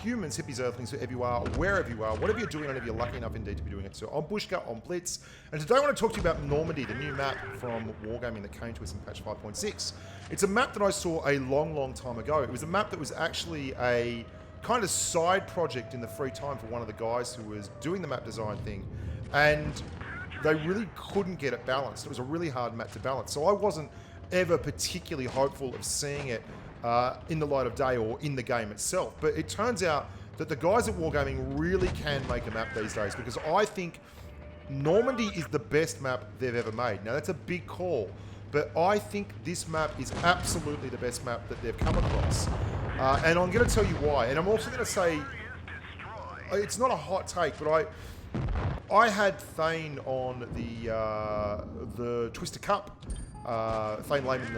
humans, hippies, earthlings, whoever you are, wherever you are, whatever you're doing, and if you're lucky enough indeed to be doing it. So I'm Bushka, on Blitz, and today I want to talk to you about Normandy, the new map from Wargaming that came to us in patch 5.6. It's a map that I saw a long time ago. It was a map that was actually a kind of side project in the free time for one of the guys who was doing the map design thing, and they really couldn't get it balanced. It was a really hard map to balance, so I wasn't ever particularly hopeful of seeing it in the light of day or in the game itself. But it turns out that the guys at Wargaming really can make a map these days, because I think Normandy is the best map they've ever made. Now that's a big call, but I think this map is absolutely the best map that they've come across. And I'm going to tell you why. And I'm also going to say, it's not a hot take, but I had Thane on the Twister Cup. Thane Lehman,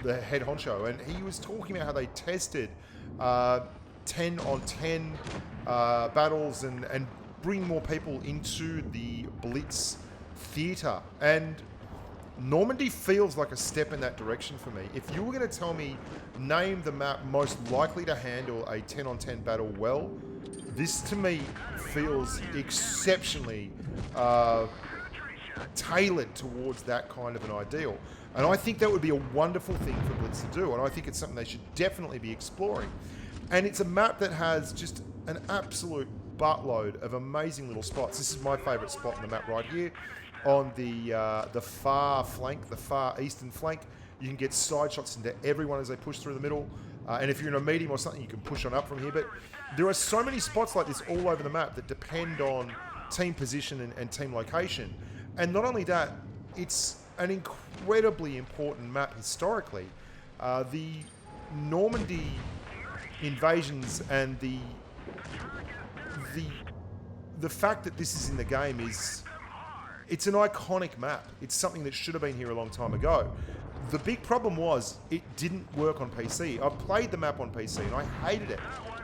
the head honcho, and he was talking about how they tested 10 on 10 battles and bring more people into the Blitz theatre. And Normandy feels like a step in that direction for me. If you were going to tell me, name the map most likely to handle a 10 on 10 battle well, this to me feels exceptionally tailored towards that kind of an ideal. And I think that would be a wonderful thing for Blitz to do, and I think it's something they should definitely be exploring. And it's a map that has just an absolute buttload of amazing little spots. This is my favourite spot on the map right here, on the far flank, the far eastern flank. You can get side shots into everyone as they push through the middle. And if you're in a medium or something, you can push on up from here. But there are so many spots like this all over the map that depend on team position and team location. And not only that, it's an incredibly important map historically. The Normandy invasions and the fact that this is in the game it's an iconic map. It's something that should have been here a long time ago. The big problem was it didn't work on PC. I played the map on PC and I hated it.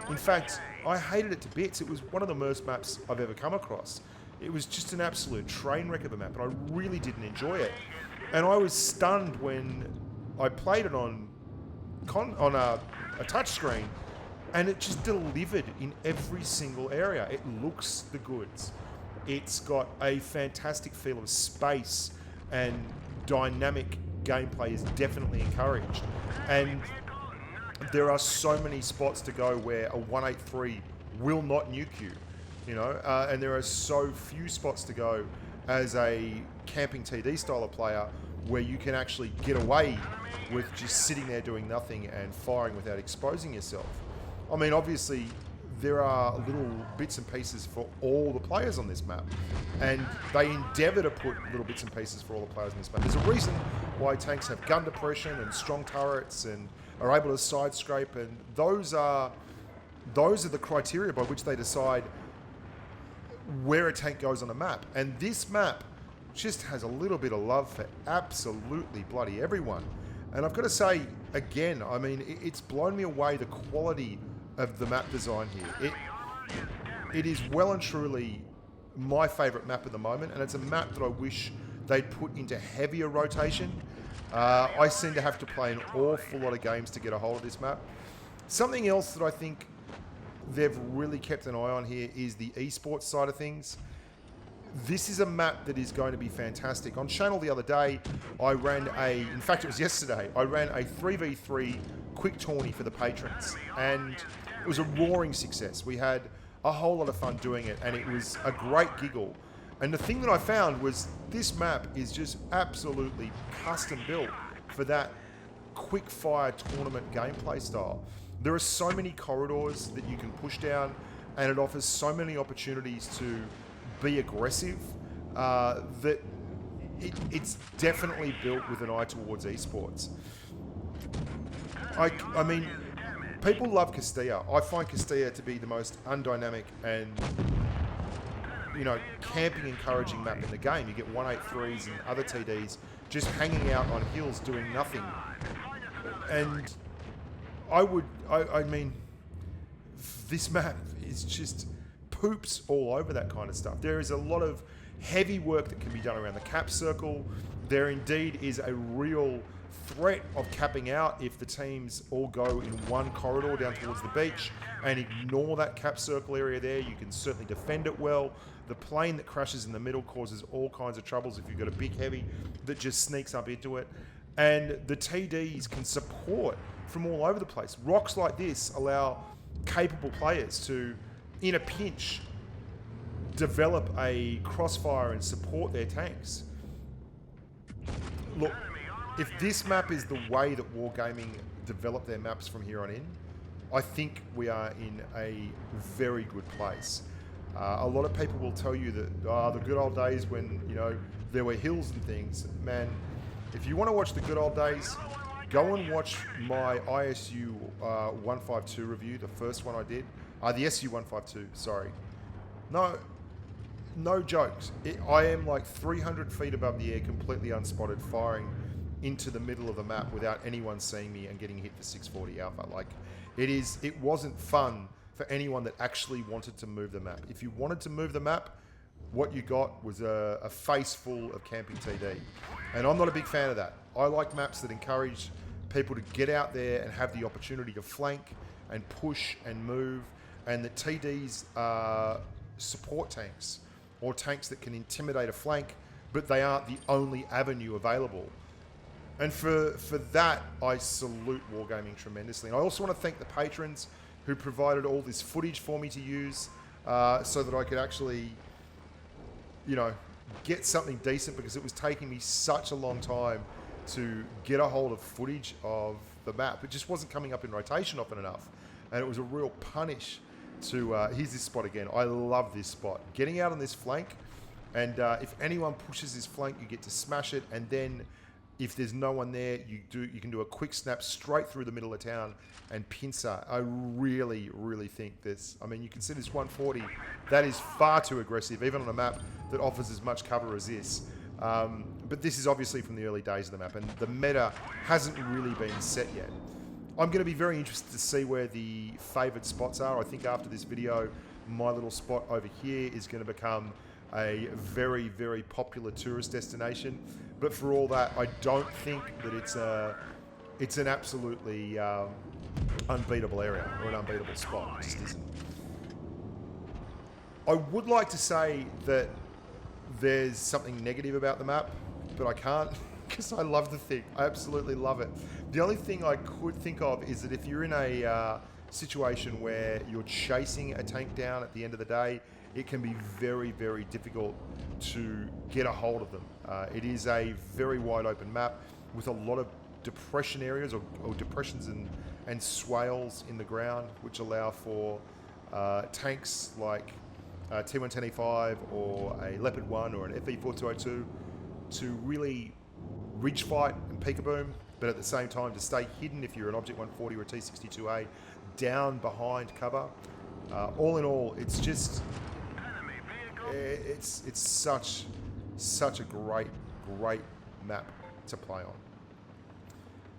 In fact, I hated it to bits. It was one of the worst maps I've ever come across. It was just an absolute train wreck of a map, and I really didn't enjoy it. And I was stunned when I played it on a touch screen, and it just delivered in every single area. It looks the goods. It's got a fantastic feel of space, and dynamic gameplay is definitely encouraged. And there are so many spots to go where a 183 will not nuke you. You know, and there are so few spots to go as a camping TD style of player where you can actually get away with just sitting there doing nothing and firing without exposing yourself. I mean, obviously, there are little bits and pieces for all the players on this map, and they endeavour to put little bits and pieces for all the players on this map. There's a reason why tanks have gun depression and strong turrets and are able to side scrape, and those are the criteria by which they decide where a tank goes on a map. And this map just has a little bit of love for absolutely bloody everyone. And I've got to say, again, I mean, it's blown me away, the quality of the map design here. It is well and truly my favourite map at the moment, and it's a map that I wish they'd put into heavier rotation. I seem to have to play an awful lot of games to get a hold of this map. Something else that I think they've really kept an eye on here is the eSports side of things. This is a map that is going to be fantastic. On channel the other day, I ran in fact it was yesterday, I ran a 3v3 quick tourney for the patrons, and it was a roaring success. We had a whole lot of fun doing it, and it was a great giggle. And the thing that I found was this map is just absolutely custom built for that quick fire tournament gameplay style. There are so many corridors that you can push down, and it offers so many opportunities to be aggressive that it's definitely built with an eye towards esports. I mean, people love Castilla. I find Castilla to be the most undynamic and, you know, camping encouraging map in the game. You get 183s and other TDs just hanging out on hills doing nothing. And I mean, this map is just poops all over that kind of stuff. There is a lot of heavy work that can be done around the cap circle. There indeed is a real threat of capping out if the teams all go in one corridor down towards the beach and ignore that cap circle area there. You can certainly defend it well. The plane that crashes in the middle causes all kinds of troubles if you've got a big heavy that just sneaks up into it. And the TDs can support from all over the place. Rocks like this allow capable players to, in a pinch, develop a crossfire and support their tanks. Look, if this map is the way that Wargaming develop their maps from here on in, I think we are in a very good place. A lot of people will tell you that the good old days when, you know, there were hills and things. Man, if you want to watch the good old days, go and watch my ISU 152 review, the first one I did. The SU 152, sorry. No jokes. I am like 300 feet above the air, completely unspotted, firing into the middle of the map without anyone seeing me and getting hit for 640 alpha. Like, it wasn't fun for anyone that actually wanted to move the map. If you wanted to move the map, what you got was a face full of camping TD. And I'm not a big fan of that. I like maps that encourage people to get out there and have the opportunity to flank and push and move, and that TDs are support tanks or tanks that can intimidate a flank, but they aren't the only avenue available. And for that, I salute Wargaming tremendously. And I also want to thank the patrons who provided all this footage for me to use so that I could actually, you know, get something decent, because it was taking me such a long time to get a hold of footage of the map. It just wasn't coming up in rotation often enough. And it was a real punish to, here's this spot again. I love this spot. Getting out on this flank, and if anyone pushes this flank, you get to smash it, and then if there's no one there, you can do a quick snap straight through the middle of town and pincer. I really, really think this. I mean, you can see this 140. That is far too aggressive, even on a map that offers as much cover as this. But this is obviously from the early days of the map, and the meta hasn't really been set yet. I'm going to be very interested to see where the favoured spots are. I think after this video, my little spot over here is going to become a very, very popular tourist destination. But for all that, I don't think that it's an absolutely unbeatable area or an unbeatable spot. It just isn't. I would like to say that there's something negative about the map, but I can't, because I love the thing. I absolutely love it. The only thing I could think of is that if you're in a situation where you're chasing a tank down at the end of the day, it can be very, very difficult to get a hold of them. It is a very wide open map with a lot of depression areas or depressions and swales in the ground, which allow for tanks like T110E5 or a Leopard 1 or an FE4202 to really ridge fight and peekaboom, but at the same time to stay hidden if you're an Object 140 or a T62A down behind cover. All in all, it's just it's such a great map to play on.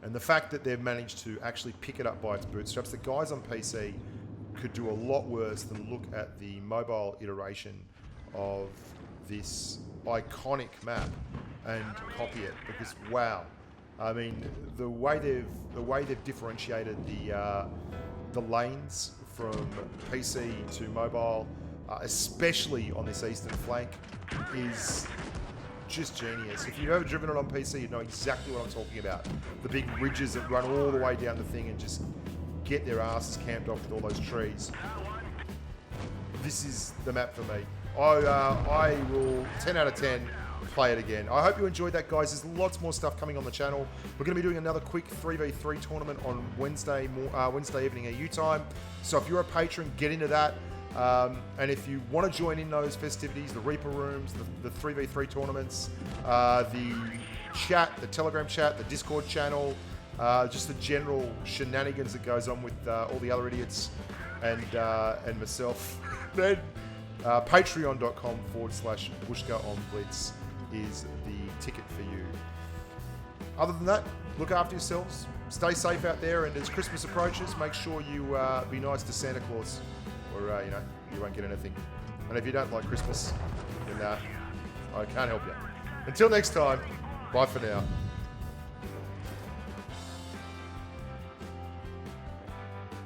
And the fact that they've managed to actually pick it up by its bootstraps, the guys on PC could do a lot worse than look at the mobile iteration of this iconic map and copy it, because wow, I mean, the way they've differentiated the lanes from PC to mobile, especially on this eastern flank, is just genius. If you've ever driven it on PC, you know exactly what I'm talking about. The big ridges that run all the way down the thing and just get their asses camped off with all those trees. This is the map for me. I will 10 out of 10 play it again. I hope you enjoyed that, guys. There's lots more stuff coming on the channel. We're going to be doing another quick 3v3 tournament on Wednesday evening EU time. So if you're a patron, get into that. And if you want to join in those festivities, the Reaper rooms, the 3v3 tournaments, the chat, the Telegram chat, the Discord channel, just the general shenanigans that goes on with all the other idiots and myself, then patreon.com/Bushka on Blitz is the ticket for you. Other than that, look after yourselves, stay safe out there, and as Christmas approaches, make sure you be nice to Santa Claus, or you know, you won't get anything. And if you don't like Christmas, then I can't help you. Until next time, bye for now.